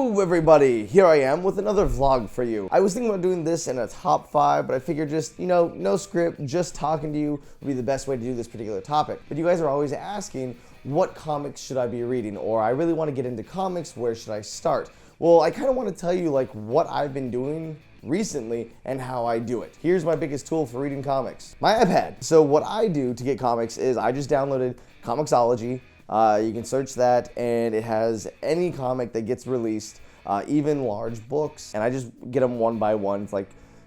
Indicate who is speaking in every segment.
Speaker 1: Hello everybody, here I am with another vlog for you. I was thinking about doing this in a top 5, but I figured just, no script, just talking to you would be the best way to do this particular topic. But you guys are always asking, what comics should I be reading? Or I really want to get into comics, where should I start? Well, I kind of want to tell you like what I've been doing recently and how I do it. Here's my biggest tool for reading comics, my iPad. So what I do to get comics is I just downloaded Comixology. You can search that and it has any comic that gets released, even large books, and I just get them one by one.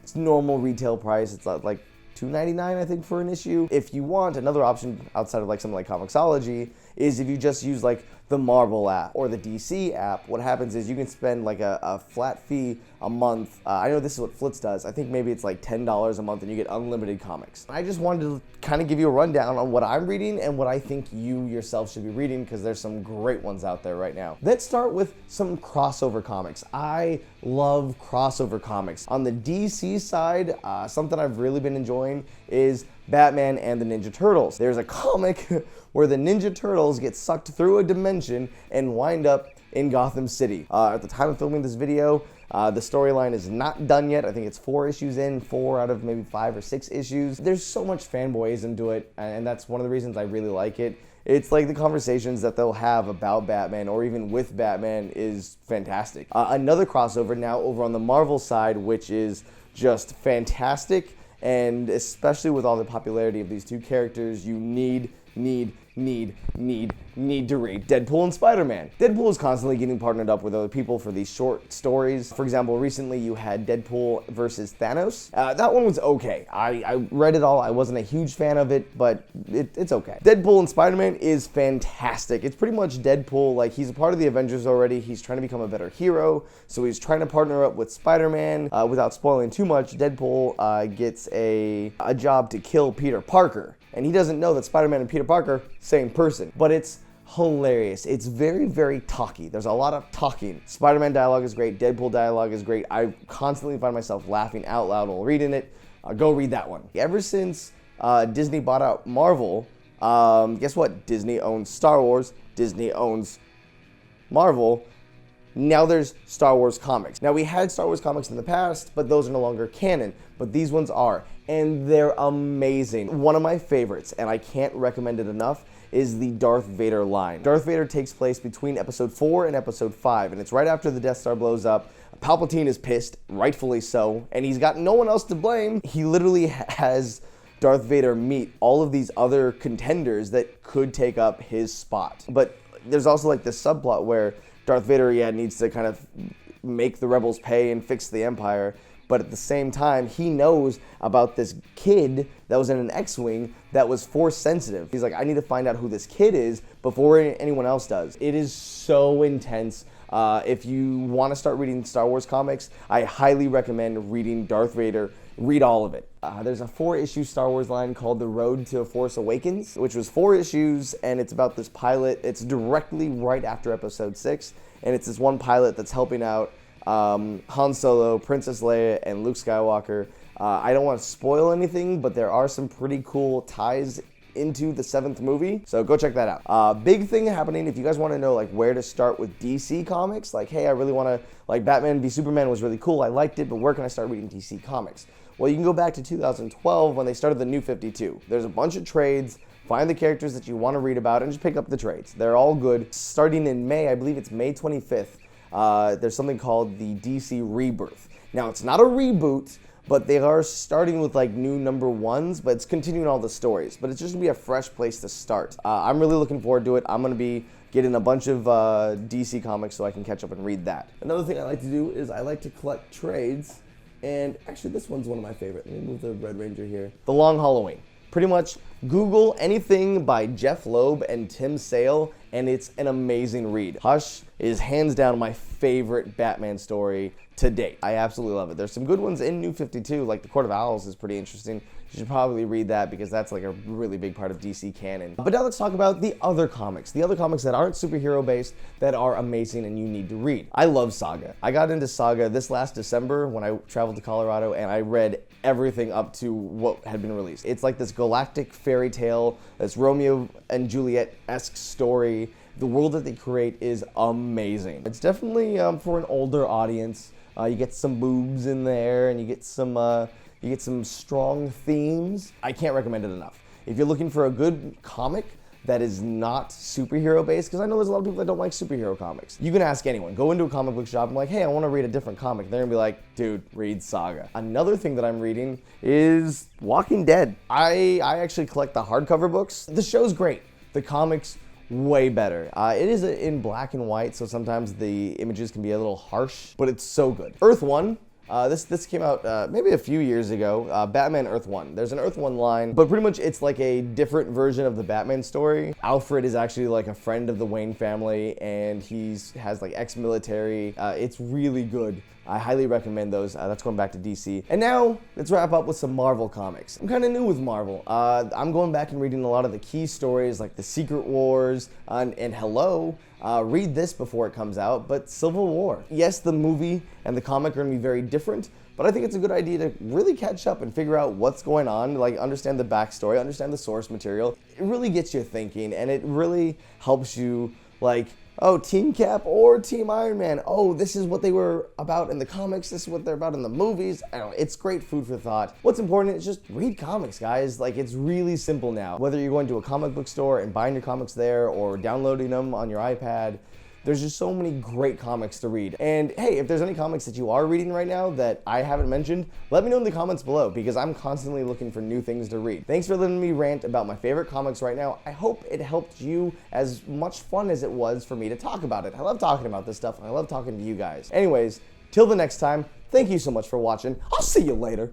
Speaker 1: It's normal retail price. It's like $2.99 I think for an issue. If you want, another option outside of something like Comixology is if you just use the Marvel app or the DC app. What happens is you can spend a flat fee a month. I know this is what Flitz does. I think maybe it's $10 a month and you get unlimited comics. I just wanted to kind of give you a rundown on what I'm reading and what I think you yourself should be reading, because there's some great ones out there right now. Let's start with some crossover comics. I love crossover comics. On the DC side, something I've really been enjoying is Batman and the Ninja Turtles. There's a comic where the Ninja Turtles get sucked through a dimension and wind up in Gotham City. At the time of filming this video, the storyline is not done yet. I think it's 4 issues in, 4 out of maybe 5 or 6 issues. There's so much fanboyism to it, and that's one of the reasons I really like it. It's like the conversations that they'll have about Batman or even with Batman is fantastic. Another crossover now over on the Marvel side, which is just fantastic, and especially with all the popularity of these two characters, you need to read Deadpool and Spider-Man. Deadpool is constantly getting partnered up with other people for these short stories. For example, recently you had Deadpool versus Thanos. That one was okay. I read it all. I wasn't a huge fan of it, but it's okay. Deadpool and Spider-Man is fantastic. It's pretty much Deadpool, he's a part of the Avengers already. He's trying to become a better hero, so he's trying to partner up with Spider-Man. Without spoiling too much, Deadpool gets a job to kill Peter Parker. And he doesn't know that Spider-Man and Peter Parker, same person. But it's hilarious. It's very, very talky. There's a lot of talking. Spider-Man dialogue is great. Deadpool dialogue is great. I constantly find myself laughing out loud while reading it. Go read that one. Ever since Disney bought out Marvel, guess what? Disney owns Star Wars. Disney owns Marvel. Now there's Star Wars comics. Now we had Star Wars comics in the past, but those are no longer canon. But these ones are, and they're amazing. One of my favorites, and I can't recommend it enough, is the Darth Vader line. Darth Vader takes place between episode 4 and episode 5, and it's right after the Death Star blows up. Palpatine is pissed, rightfully so, and he's got no one else to blame. He literally has Darth Vader meet all of these other contenders that could take up his spot. But there's also this subplot where Darth Vader, needs to kind of make the rebels pay and fix the Empire, but at the same time, he knows about this kid that was in an X-Wing that was Force sensitive. He's like, I need to find out who this kid is before anyone else does. It is so intense. If you want to start reading Star Wars comics, I highly recommend reading Darth Vader. Read all of it. There's a 4-issue Star Wars line called The Road to Force Awakens, which was 4 issues, and it's about this pilot. It's directly right after episode 6, and it's this one pilot that's helping out Han Solo, Princess Leia, and Luke Skywalker. I don't want to spoil anything, but there are some pretty cool ties into the 7th movie, so go check that out. Big thing happening if you guys want to know where to start with DC comics, hey, I really want to, Batman v Superman was really cool, I liked it, but where can I start reading DC comics? Well, you can go back to 2012 when they started the New 52. There's a bunch of trades. Find the characters that you want to read about and just pick up the trades. They're all good. Starting in May, I believe it's May 25th, there's something called the DC Rebirth. Now, it's not a reboot, but they are starting with new number 1s, but it's continuing all the stories. But it's just gonna be a fresh place to start. I'm really looking forward to it. I'm gonna be getting a bunch of DC comics so I can catch up and read that. Another thing I like to do is I like to collect trades. And actually, this one's one of my favorite. Let me move the Red Ranger here. The Long Halloween. Pretty much Google anything by Jeff Loeb and Tim Sale, and it's an amazing read. Hush is hands down my favorite Batman story to date. I absolutely love it. There's some good ones in New 52, like The Court of Owls is pretty interesting. You should probably read that because that's a really big part of DC canon. But now let's talk about the other comics that aren't superhero based, that are amazing and you need to read. I love Saga. I got into Saga this last December when I traveled to Colorado, and I read everything up to what had been released. It's like this galactic fairy tale, this Romeo and Juliet-esque story The world that they create is amazing. It's definitely for an older audience. You get some boobs in there, and you get some strong themes. I can't recommend it enough. If you're looking for a good comic that is not superhero based, because I know there's a lot of people that don't like superhero comics. You can ask anyone. Go into a comic book shop and like, hey, I want to read a different comic. They're gonna be like, dude, read Saga. Another thing that I'm reading is Walking Dead. I actually collect the hardcover books. The show's great. The comics, way better. It is in black and white, so sometimes the images can be a little harsh, but it's so good. Earth 1. This came out maybe a few years ago. Batman Earth 1. There's an Earth 1 line, but pretty much it's like a different version of the Batman story. Alfred is actually like a friend of the Wayne family, and has like ex-military. It's really good. I highly recommend those. That's going back to DC. And now, let's wrap up with some Marvel comics. I'm kind of new with Marvel. I'm going back and reading a lot of the key stories like the Secret Wars and Hello. Read this before it comes out, but Civil War. Yes, the movie and the comic are going to be very different, but I think it's a good idea to really catch up and figure out what's going on, like understand the backstory, understand the source material. It really gets you thinking, and it really helps you, like, oh, Team Cap or Team Iron Man. Oh, this is what they were about in the comics. This is what they're about in the movies. I don't know. It's great food for thought. What's important is just read comics, guys. Like, it's really simple now. Whether you're going to a comic book store and buying your comics there or downloading them on your iPad, there's just so many great comics to read. And hey, if there's any comics that you are reading right now that I haven't mentioned, let me know in the comments below, because I'm constantly looking for new things to read. Thanks for letting me rant about my favorite comics right now. I hope it helped you as much fun as it was for me to talk about it. I love talking about this stuff, and I love talking to you guys. Anyways, till the next time, thank you so much for watching. I'll see you later.